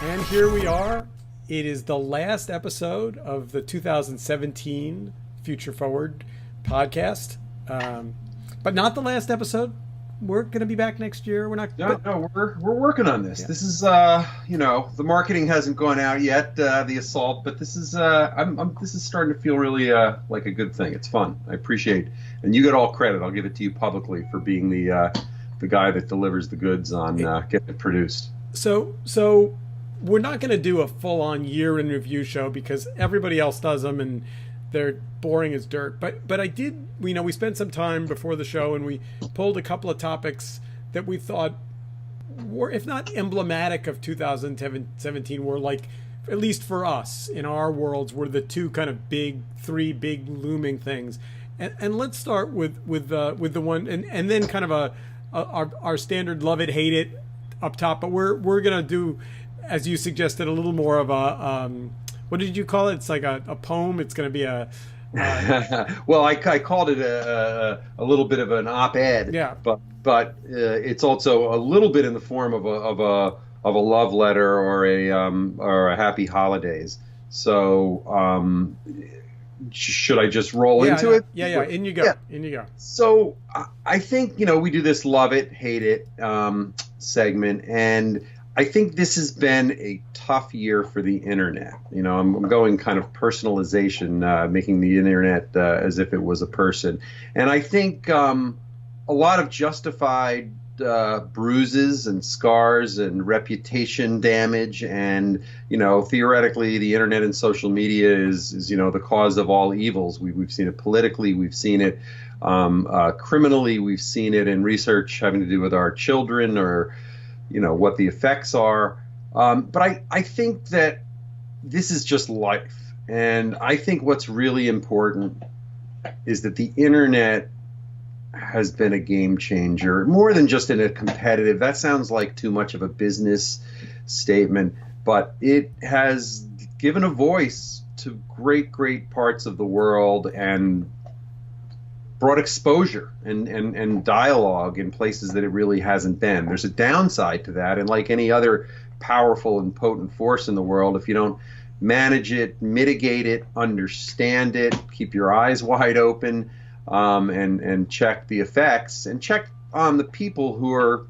And here we are. It is the last episode of the 2017 Future Forward podcast, but not the last episode. We're going to be back next year. We're not. No, we're working on this. Yeah. This is the marketing hasn't gone out yet, the assault, but this is this is starting to feel really like a good thing. It's fun. I appreciate, and you get all credit. I'll give it to you publicly for being the guy that delivers the goods on getting it produced. So we're not going to do a full-on year in review show because everybody else does them and they're boring as dirt. But I did, we spent some time before the show and we pulled a couple of topics that we thought were, if not emblematic of 2017, were like, at least for us in our worlds, were the three big looming things. And let's start with the one, and then kind of our standard love it, hate it up top. But we're gonna do, as you suggested, a little more of a what did you call it? It's like a poem. It's going to be a well, I called it a little bit of an op-ed. Yeah. But it's also a little bit in the form of a love letter or a happy holidays. So should I just roll into it? Yeah. In you go. Yeah. In you go. So I think we do this love it, hate it segment, and I think this has been a tough year for the internet. I'm going kind of personalization, making the internet as if it was a person. And I think a lot of justified bruises and scars and reputation damage. And, theoretically, the internet and social media is the cause of all evils. We've seen it politically. We've seen it criminally. We've seen it in research having to do with our children or what the effects are. But I think that this is just life. And I think what's really important is that the internet has been a game changer, more than just in a competitive, that sounds like too much of a business statement, but it has given a voice to great parts of the world and brought exposure and dialogue in places that it really hasn't been. There's a downside to that, and like any other powerful and potent force in the world, if you don't manage it, mitigate it, understand it, keep your eyes wide open, and check the effects and check on the people who are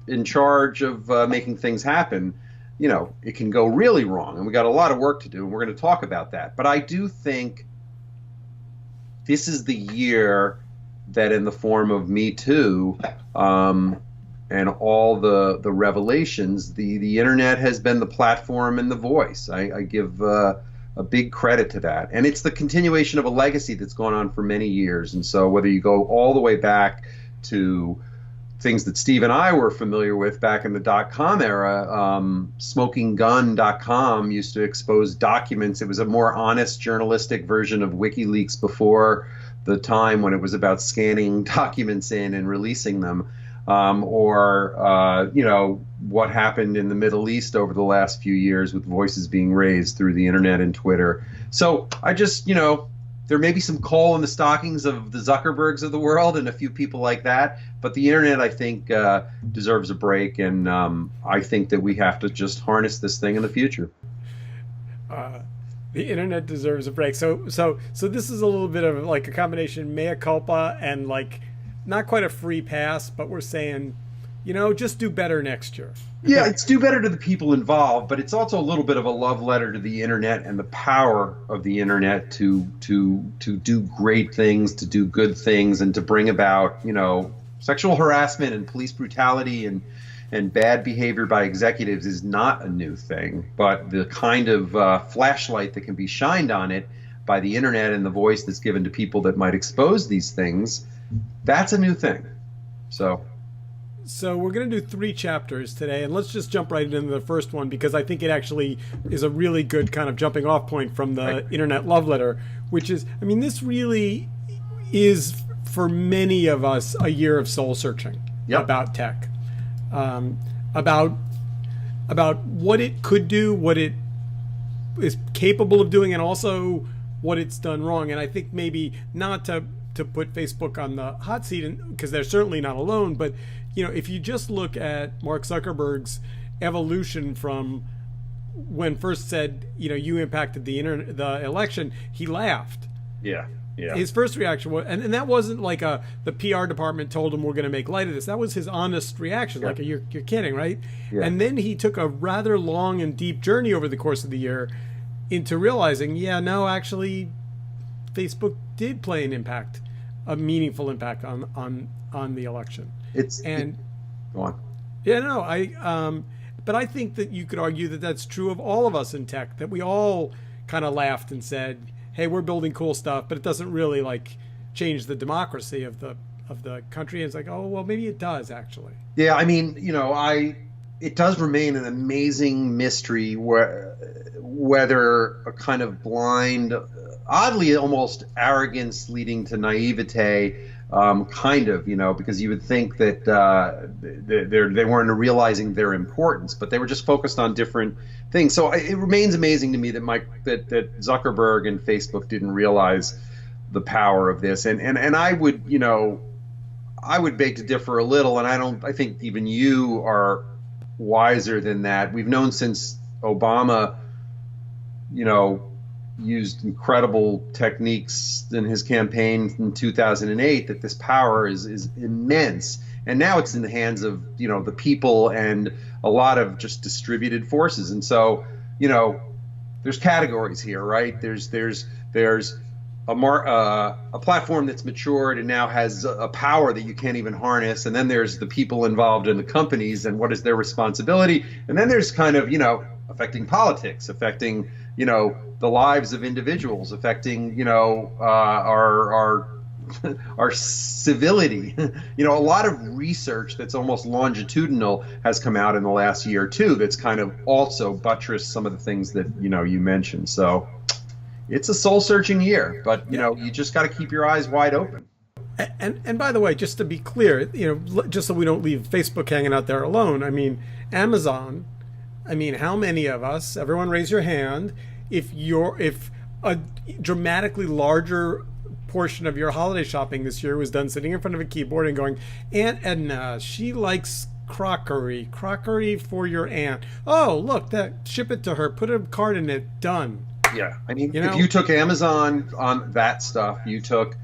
in charge of making things happen, it can go really wrong. And we got a lot of work to do, and we're going to talk about that. But I do think this is the year that, in the form of Me Too and all the revelations, the internet has been the platform and the voice. I give a big credit to that. And it's the continuation of a legacy that's gone on for many years. And so whether you go all the way back to things that Steve and I were familiar with back in the .com era, smokinggun.com used to expose documents. It was a more honest journalistic version of WikiLeaks before the time when it was about scanning documents in and releasing them, or what happened in the Middle East over the last few years with voices being raised through the internet and Twitter. So I just, there may be some coal in the stockings of the Zuckerbergs of the world and a few people like that, but the internet, I think, deserves a break, and I think that we have to just harness this thing in the future. The internet deserves a break. So this is a little bit of like a combination mea culpa and like not quite a free pass, but we're saying, just do better next year. Yeah, it's do better to the people involved, but it's also a little bit of a love letter to the internet and the power of the internet to do great things, to do good things, and to bring about, sexual harassment and police brutality and bad behavior by executives is not a new thing, but the kind of flashlight that can be shined on it by the internet and the voice that's given to people that might expose these things, that's a new thing. So we're going to do 3 chapters today, and let's just jump right into the first one because I think it actually is a really good kind of jumping off point from the internet love letter, which is, this really is for many of us a year of soul searching about tech, about what it could do, what it is capable of doing, and also what it's done wrong. And I think maybe not to put Facebook on the hot seat, because they're certainly not alone, but if you just look at Mark Zuckerberg's evolution from when first said, you impacted the election, he laughed. Yeah. Yeah. His first reaction was, and that wasn't like the PR department told him we're going to make light of this. That was his honest reaction. Yeah. Like, you're kidding, right? Yeah. And then he took a rather long and deep journey over the course of the year into realizing, no, actually, Facebook did play an impact, a meaningful impact on the election. Go on. Yeah, no, but I think that you could argue that that's true of all of us in tech, that we all kind of laughed and said, hey, we're building cool stuff, but it doesn't really like change the democracy of the country. And it's like, oh, well, maybe it does actually. Yeah, I mean, it does remain an amazing mystery whether a kind of blind, oddly almost arrogance leading to naivete, because you would think that they weren't realizing their importance, but they were just focused on different things. So it remains amazing to me that that Zuckerberg and Facebook didn't realize the power of this. And I would, I would beg to differ a little, and I think even you are wiser than that. We've known since Obama, used incredible techniques in his campaign in 2008, that this power is immense. And now it's in the hands of, the people and a lot of just distributed forces. And so, there's categories here, right? There's a platform that's matured and now has a power that you can't even harness. And then there's the people involved in the companies and what is their responsibility. And then there's kind of, affecting politics, affecting, the lives of individuals, affecting, our civility. A lot of research that's almost longitudinal has come out in the last year or two that's kind of also buttressed some of the things that, you mentioned. So it's a soul-searching year, but, you just got to keep your eyes wide open. And by the way, just to be clear, just so we don't leave Facebook hanging out there alone, I mean, Amazon, how many of us, everyone raise your hand, if a dramatically larger portion of your holiday shopping this year was done sitting in front of a keyboard and going, Aunt Edna, she likes crockery for your aunt. Oh, look, ship it to her, put a card in it, done. Yeah, if you took Amazon on that stuff, you took,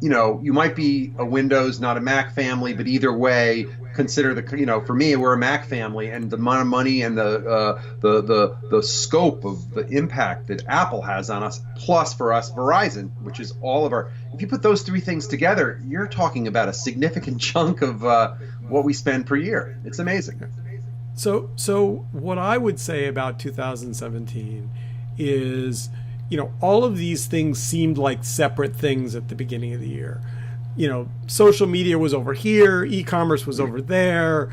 you might be a Windows, not a Mac family, but either way, consider for me, we're a Mac family, and the amount of money and the scope of the impact that Apple has on us, plus for us, Verizon, which is all of our, if you put those three things together, you're talking about a significant chunk of what we spend per year. It's amazing. So what I would say about 2017 is, all of these things seemed like separate things at the beginning of the year. Social media was over here, e-commerce was over there,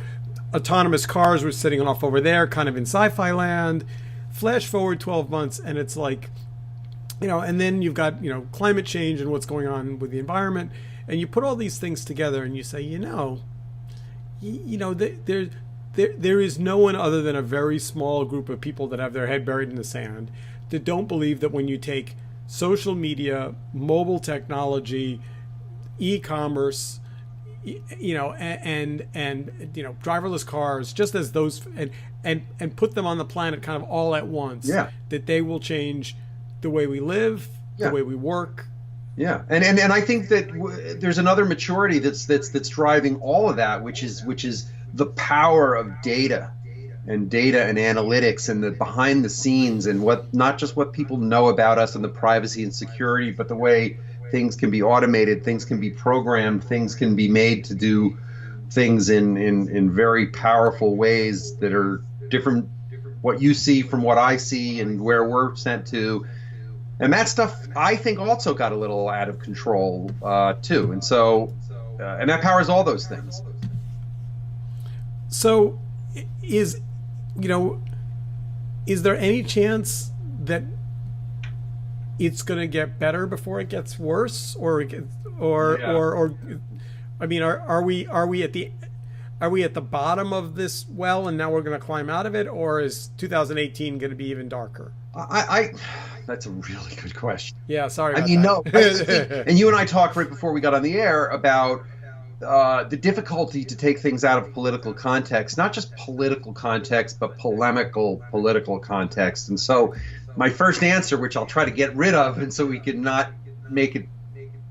autonomous cars were sitting off over there, kind of in sci-fi land. Flash forward 12 months, and it's like, and then you've got, climate change and what's going on with the environment, and you put all these things together and you say, there is no one other than a very small group of people that have their head buried in the sand that don't believe that when you take social media, mobile technology, e-commerce, and driverless cars, just as those, and put them on the planet kind of all at once, that they will change the way we live, the way we work. Yeah, and I think that there's another maturity that's driving all of that, which is the power of data and analytics and the behind the scenes and not just what people know about us and the privacy and security, but the way things can be automated, things can be programmed, things can be made to do things in very powerful ways that are different, what you see from what I see and where we're sent to. And that stuff, I think, also got a little out of control, too. And so, and that powers all those things. So is there any chance that it's going to get better before it gets worse, or I mean, are we at the bottom of this well and now we're going to climb out of it, or is 2018 going to be even darker? That's a really good question. Yeah, sorry. No, and you and I talked right before we got on the air about the difficulty to take things out of political context, not just political context, but polemical political context. And so my first answer, which I'll try to get rid of, and so we can not make it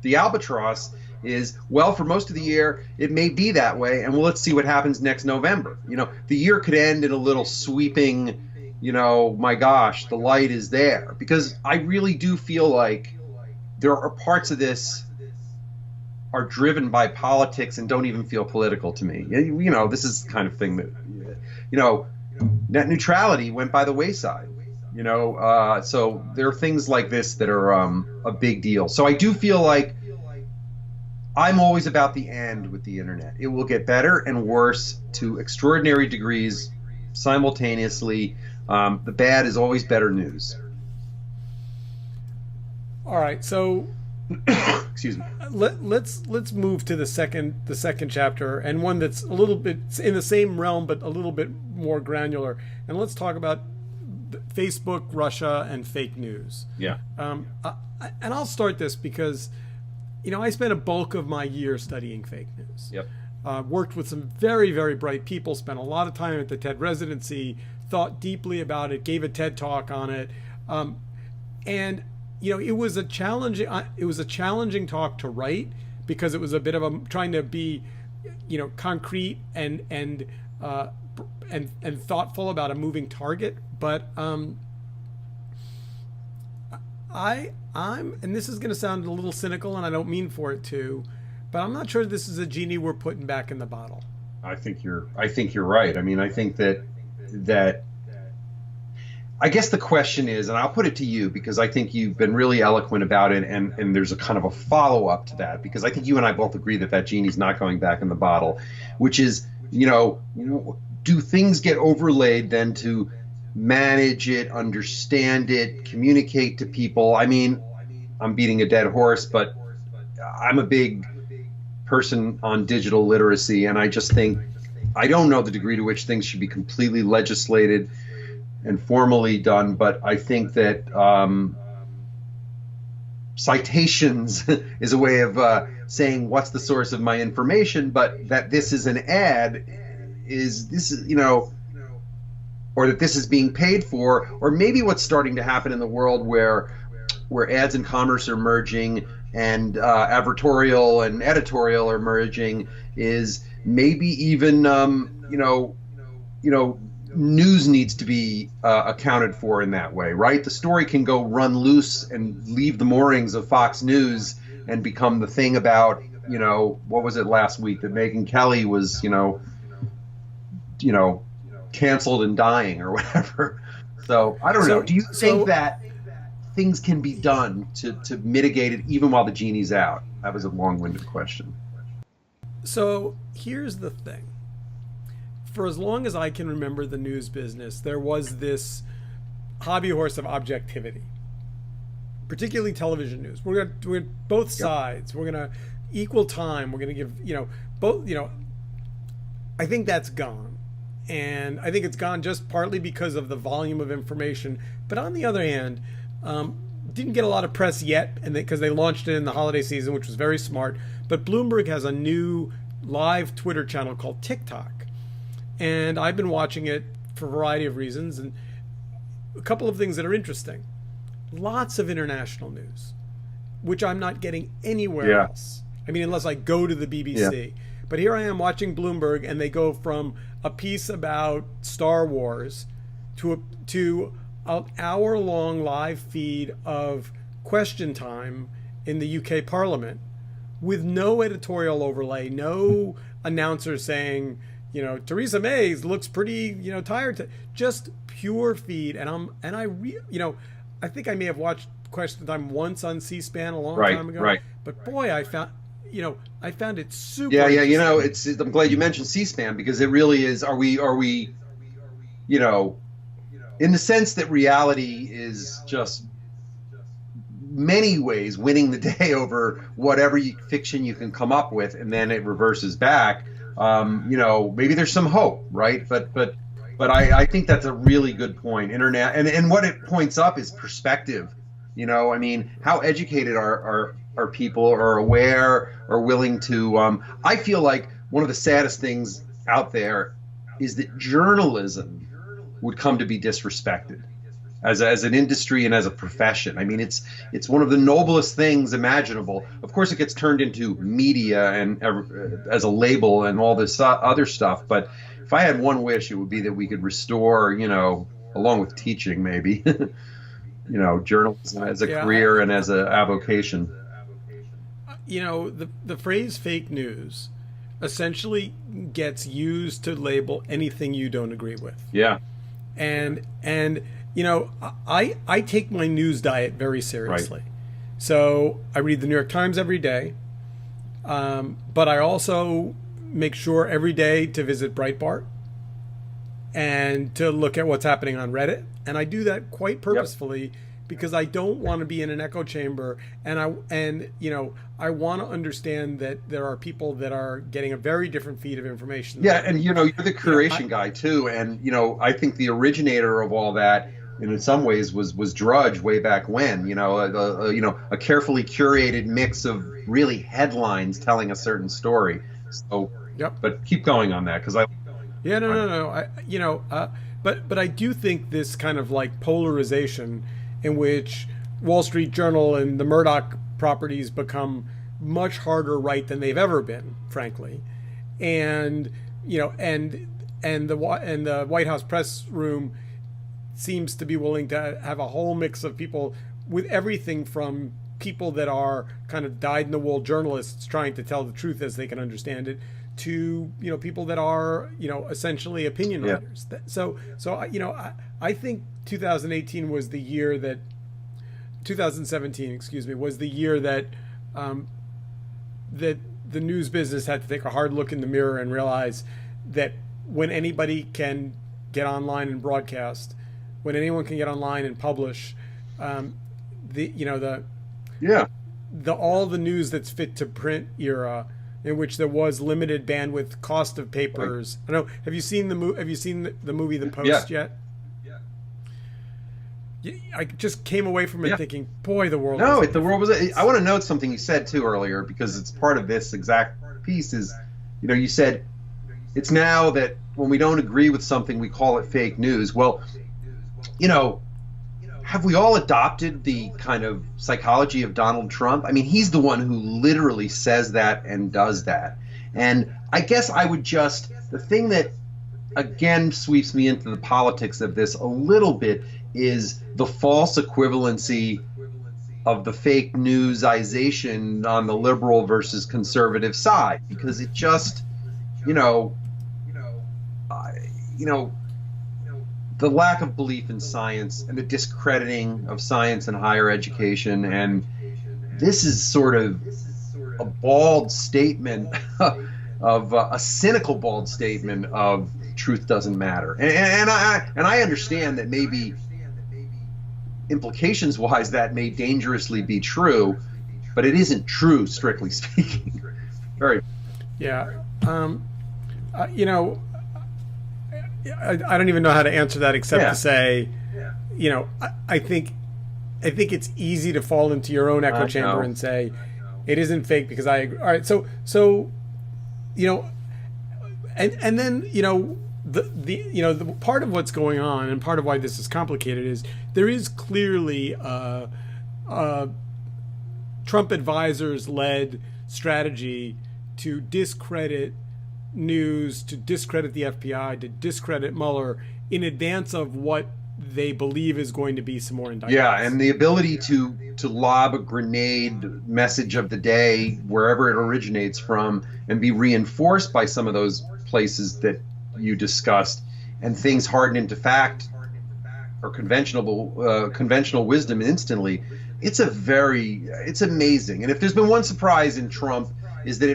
the albatross, is, well, for most of the year, it may be that way, and well, let's see what happens next November. The year could end in a little sweeping, my gosh, the light is there. Because I really do feel like there are parts of this are driven by politics and don't even feel political to me. This is the kind of thing that, net neutrality went by the wayside. So there are things like this that are a big deal. So I do feel like I'm always about the end with the internet. It will get better and worse to extraordinary degrees simultaneously. The bad is always better news. All right, so excuse me. Let's move to the second chapter, and one that's a little bit in the same realm but a little bit more granular. And let's talk about Facebook, Russia, and fake news. Yeah. And I'll start this because, I spent a bulk of my year studying fake news. Yep. Worked with some very, very bright people, spent a lot of time at the TED residency, thought deeply about it, gave a TED talk on it. And it was a challenging talk to write because it was a bit of trying to be, concrete and thoughtful about a moving target. But and this is going to sound a little cynical, and I don't mean for it to, but I'm not sure this is a genie we're putting back in the bottle. I think you're right. I mean, I think that I guess the question is, and I'll put it to you because I think you've been really eloquent about it, and there's a kind of a follow-up to that, because I think you and I both agree that genie's not going back in the bottle, which is, do things get overlaid then to manage it, understand it, communicate to people? I mean, I'm beating a dead horse, but I'm a big person on digital literacy, and I just think I don't know the degree to which things should be completely legislated and formally done, but I think that citations is a way of saying what's the source of my information, but that this is an ad is this, or that this is being paid for, or maybe what's starting to happen in the world where ads and commerce are merging and advertorial and editorial are merging is maybe even news needs to be accounted for in that way, right? The story can go run loose and leave the moorings of Fox News and become the thing about, what was it last week that Megyn Kelly was, canceled and dying or whatever. So I don't know. Do you think that things can be done to mitigate it even while the genie's out? That was a long-winded question. So here's the thing. For as long as I can remember the news business, there was this hobby horse of objectivity, particularly television news. We're gonna both sides. We're gonna equal time. We're gonna give both. I think that's gone, and I think it's gone just partly because of the volume of information. But on the other hand, didn't get a lot of press yet, and because they launched it in the holiday season, which was very smart. But Bloomberg has a new live Twitter channel called TikTok. And I've been watching it for a variety of reasons, and a couple of things that are interesting. Lots of international news, which I'm not getting anywhere else. I mean, unless I go to the BBC. Yeah. But here I am watching Bloomberg, and they go from a piece about Star Wars to an hour-long live feed of Question Time in the UK Parliament with no editorial overlay, no announcer saying, Theresa May looks pretty, tired. Just pure feed, and I think I may have watched Question Time once on C-SPAN a long time ago. Right. But boy, I found it super. Yeah. I'm glad you mentioned C-SPAN because it really is. Are we, in the sense that reality is just many ways winning the day over whatever fiction you can come up with, and then it reverses back. Maybe there's some hope, right? But I think that's a really good point. Internet and what it points up is perspective. I mean, how educated are are people are aware or willing to. I feel like one of the saddest things out there is that journalism would come to be disrespected as an industry and as a profession. I mean, it's one of the noblest things imaginable. Of course, it gets turned into media and as a label and all this other stuff. But if I had one wish, it would be that we could restore, along with teaching, maybe, journalism as a career and as a avocation. The phrase fake news essentially gets used to label anything you don't agree with. Yeah. And I take my news diet very seriously. Right. So I read the New York Times every day, but I also make sure every day to visit Breitbart and to look at what's happening on Reddit. And I do that quite purposefully because I don't want to be in an echo chamber. And I want to understand that there are people that are getting a very different feed of information. Yeah, and you're the curation guy too. And I think the originator of all that, and in some ways was Drudge way back when, a carefully curated mix of really headlines telling a certain story. So, but keep going on that because I. Yeah, no. But I do think this kind of like polarization in which Wall Street Journal and the Murdoch properties become much harder right than they've ever been, frankly, and the White House press room seems to be willing to have a whole mix of people with everything from people that are kind of dyed-in-the-wool journalists trying to tell the truth as they can understand it to people that are essentially opinion writers. So I think 2017 was the year that that the news business had to take a hard look in the mirror and realize that when anybody can get online and broadcast, when anyone can get online and publish, all the news that's fit to print era, in which there was limited bandwidth, cost of papers. Right. I know. Have you seen the movie The Post yet? Yeah. I just came away from it thinking, boy, the world. No, the world was. I want to note something you said too earlier because it's part of this exact piece. Is you said it's now that when we don't agree with something, we call it fake news. Well, have we all adopted the kind of psychology of Donald Trump? I mean, he's the one who literally says that and does that. And I guess the thing that again sweeps me into the politics of this a little bit is the false equivalency of the fake newsization on the liberal versus conservative side, because it just, the lack of belief in science and the discrediting of science and higher education. And this is sort of a bald statement of a cynical bald statement of truth doesn't matter. And I understand that maybe implications wise that may dangerously be true, but it isn't true, strictly speaking. Very. Yeah. I don't even know how to answer that except to say, I think it's easy to fall into your own echo chamber and say it isn't fake because I agree. All right, so and then the part of what's going on and part of why this is complicated is there is clearly Trump advisors led strategy to discredit news, to discredit the FBI, to discredit Mueller in advance of what they believe is going to be some more indictments. Yeah, and the ability to lob a grenade message of the day wherever it originates from and be reinforced by some of those places that you discussed, and things harden into fact or conventional wisdom instantly. It's amazing. And if there's been one surprise in Trump is that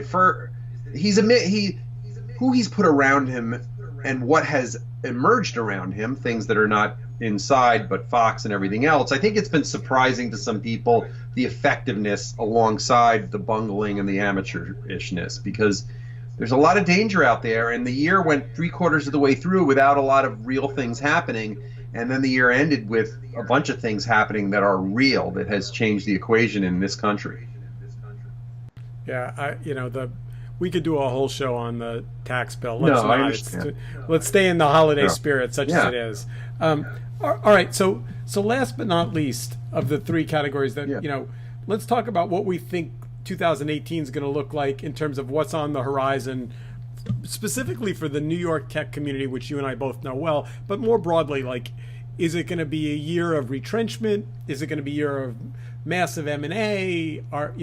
who he's put around him and what has emerged around him, things that are not inside but Fox and everything else. I think it's been surprising to some people, the effectiveness alongside the bungling and the amateurishness, because there's a lot of danger out there, and the year went 3/4 of the way through without a lot of real things happening, and then the year ended with a bunch of things happening that are real, that has changed the equation in this country. Yeah, we could do a whole show on the tax bill. No, Let's I not. understand. Let's stay in the holiday Yeah. spirit, such as Yeah. it is. All right. So last but not least of the three categories that let's talk about what we think 2018 is going to look like in terms of what's on the horizon, specifically for the New York tech community, which you and I both know well, but more broadly, like, is it going to be a year of retrenchment? Is it going to be a year of massive M&A? Or,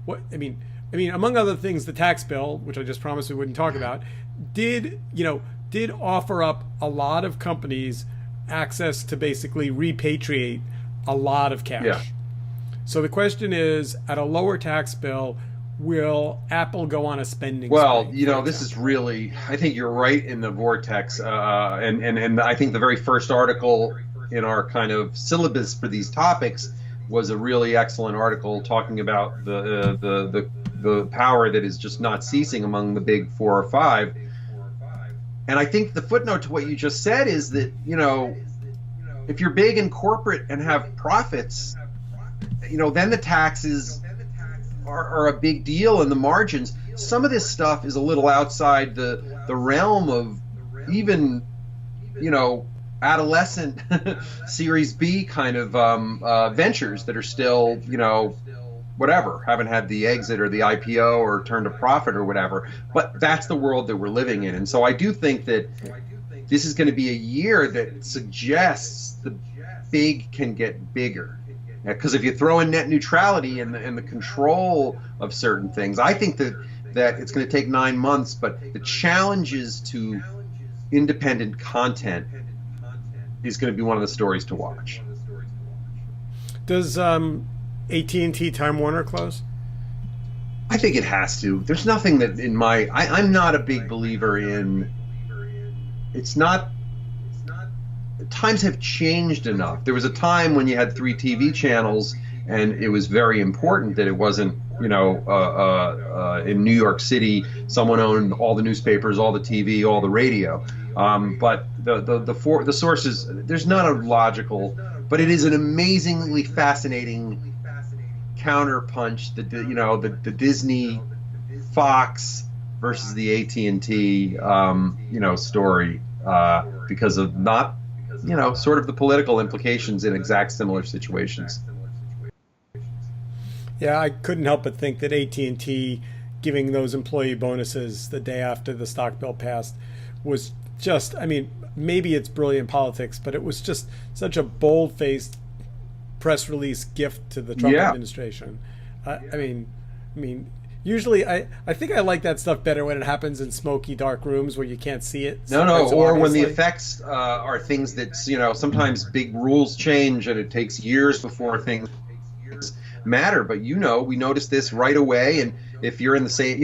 what, I mean, among other things, the tax bill, which I just promised we wouldn't talk about, did offer up a lot of companies access to basically repatriate a lot of cash. Yeah. So the question is, at a lower tax bill, will Apple go on a spending Well, spree, this is really, I think you're right in the vortex. And I think the very first article in our kind of syllabus for these topics was a really excellent article talking about the power that is just not ceasing among the big 4 or 5. And I think the footnote to what you just said is that, if you're big and corporate and have profits, then the taxes are a big deal in the margins. Some of this stuff is a little outside the realm of even, adolescent Series B kind of ventures that are still, whatever, haven't had the exit or the IPO or turned a profit or whatever. But that's the world that we're living in. And so I do think that this is going to be a year that suggests the big can get bigger. Because if you throw in net neutrality and the control of certain things, I think that it's going to take 9 months, but the challenges to independent content is going to be one of the stories to watch. Does AT&T Time Warner close? I think it has to. There's nothing that I'm not a big believer in. It's not. Times have changed enough. There was a time when you had 3 TV channels, and it was very important that it wasn't, in New York City, someone owned all the newspapers, all the TV, all the radio. But the sources, there's not a logical, but it is an amazingly fascinating counterpunch. The Disney, Fox versus the AT&T, story, because of not. Sort of the political implications in exact similar situations. Yeah, I couldn't help but think that AT&T giving those employee bonuses the day after the stock bill passed was just, maybe it's brilliant politics, but it was just such a bold-faced press release gift to the Trump administration. Usually, I think I like that stuff better when it happens in smoky, dark rooms where you can't see it. No, or when the effects are things that, sometimes big rules change and it takes years before things matter. But, we noticed this right away. And if you're in the same,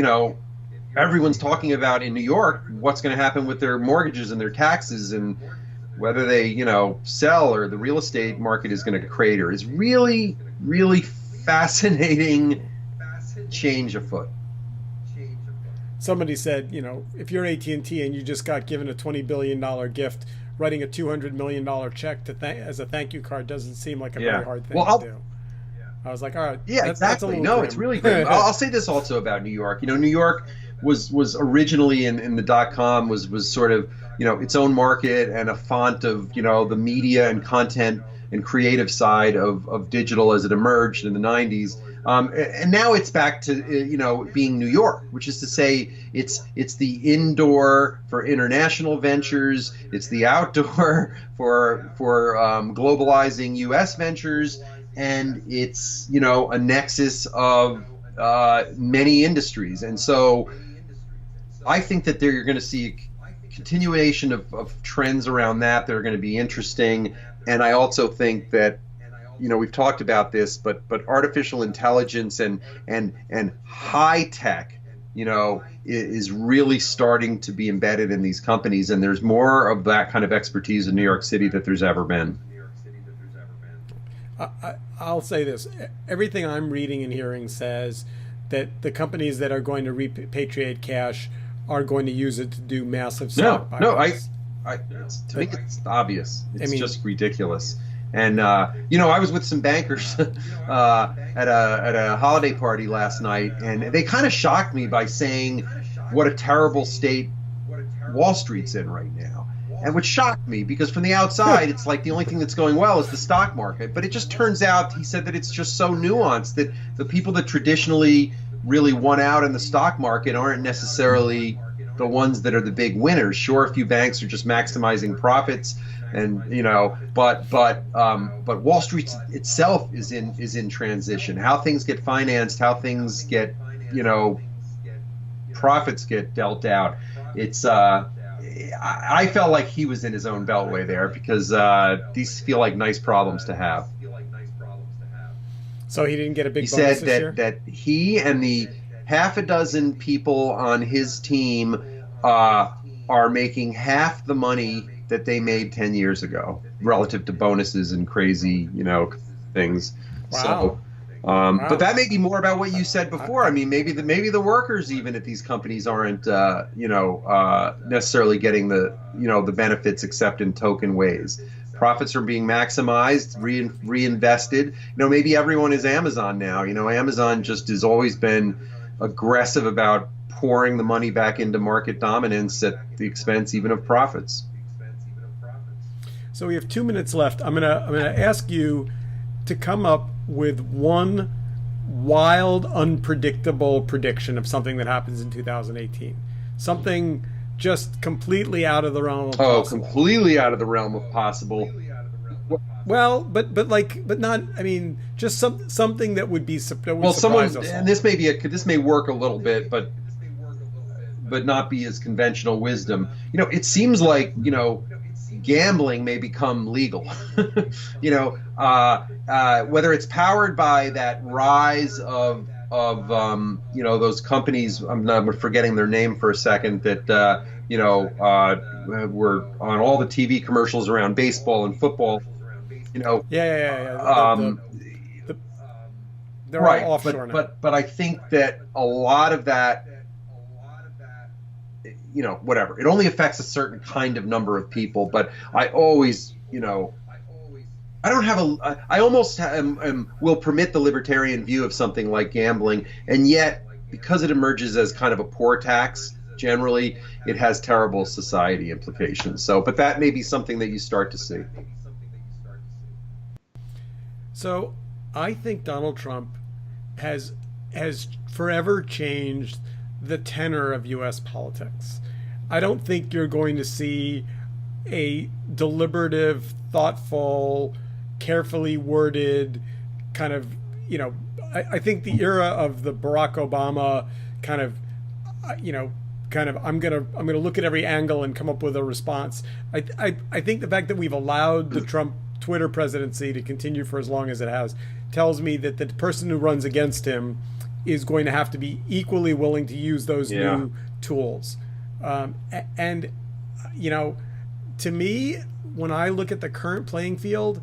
everyone's talking about in New York what's going to happen with their mortgages and their taxes and whether they, sell or the real estate market is going to crater. Is really, really fascinating change afoot. Somebody said, if you're AT&T and you just got given a $20 billion gift, writing a $200 million check as a thank you card doesn't seem like a very hard thing to do. I was like, all right. Yeah, exactly. No, it's really great. I'll say this also about New York. New York was originally in the .com was sort of, its own market and a font of, the media and content and creative side of digital as it emerged in the 90s. And now it's back to being New York, which is to say it's the indoor for international ventures, it's the outdoor for globalizing U.S. ventures, and it's a nexus of many industries. And so I think that you're going to see a continuation of trends around that are going to be interesting. And I also think that we've talked about this, but artificial intelligence and high tech, is really starting to be embedded in these companies, and there's more of that kind of expertise in New York City that there's ever been. I'll say this: everything I'm reading and hearing says that the companies that are going to repatriate cash are going to use it to do massive stock buybacks. To me it's obvious. It's just ridiculous. And I was with some bankers at a holiday party last night, and they kind of shocked me by saying what a terrible state Wall Street's in right now. And which shocked me, because from the outside, it's like the only thing that's going well is the stock market. But it just turns out, he said, that it's just so nuanced that the people that traditionally really won out in the stock market aren't necessarily the ones that are the big winners. Sure, a few banks are just maximizing profits, and but Wall Street itself is in transition. How things get financed, how things get profits get dealt out. It's I felt like he was in his own beltway there, because these feel like nice problems to have. So he didn't get a big bonus this year? He said that he and the half a dozen people on his team are making half the money that they made 10 years ago, relative to bonuses and crazy, things. Wow. So, Wow. But that may be more about what you said before. I mean, maybe the workers even at these companies aren't, necessarily getting the benefits except in token ways. Profits are being maximized, reinvested. Maybe everyone is Amazon now. Amazon just has always been aggressive about pouring the money back into market dominance at the expense even of profits. So we have 2 minutes left. I'm gonna ask you to come up with one wild, unpredictable prediction of something that happens in 2018. Something just completely out of the realm of possible. Completely out of the realm of possible. Well, but not. I mean, just something that would be surprise us all. And this may work a little bit, but not be as conventional wisdom. It seems like gambling may become legal. Whether it's powered by that rise of those companies. I'm forgetting their name for a second. That were on all the TV commercials around baseball and football. Yeah. They're right, all offshore now. But I think that a lot of that, whatever. It only affects a certain kind of number of people. But I always, I don't have I almost will permit the libertarian view of something like gambling, and yet because it emerges as kind of a poor tax, generally it has terrible society implications. So, but that may be something that you start to see. So, I think Donald Trump has forever changed the tenor of U.S. politics. I don't think you're going to see a deliberative, thoughtful, carefully worded kind of, I think the era of the Barack Obama kind of, I'm gonna look at every angle and come up with a response. I think the fact that we've allowed the Trump Twitter presidency to continue for as long as it has tells me that the person who runs against him is going to have to be equally willing to use those new tools. And to me, when I look at the current playing field,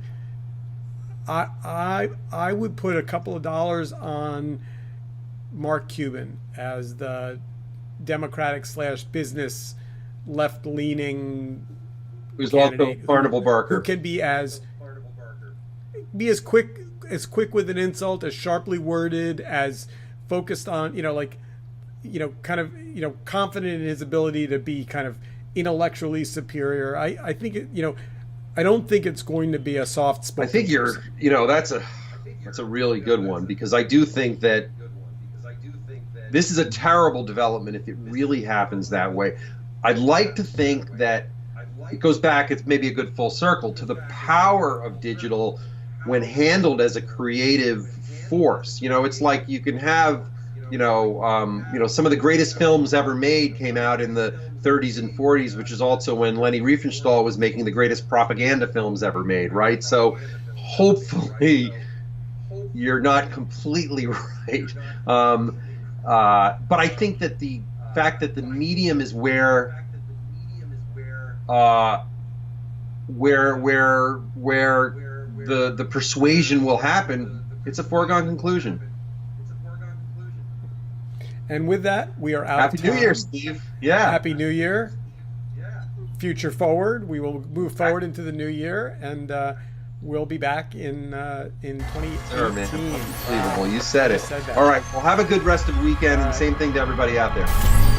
I would put a couple of dollars on Mark Cuban as the Democratic / business left-leaning who's also Carnival Barker, who can be as quick with an insult, as sharply worded, as focused on confident in his ability to be kind of intellectually superior. I think I don't think it's going to be a soft spoken. I think that's a really good one, because I do think that this is a terrible development if it really happens that way. I'd like to think that it goes back, it's maybe a good full circle, to the power of digital when handled as a creative force. It's like you can have, some of the greatest films ever made came out in the 30s and 40s, which is also when Leni Riefenstahl was making the greatest propaganda films ever made, right? So hopefully you're not completely right. But I think that the fact that the medium is where the persuasion will happen, it's a foregone conclusion. And with that, we are out Happy of time. New Year, Steve. Yeah. Happy New Year. Future forward. We will move forward into the new year. And we'll be back in 2018. Sure, man. Unbelievable. You said it. Said that. All right. Well, have a good rest of the weekend, and same thing to everybody out there.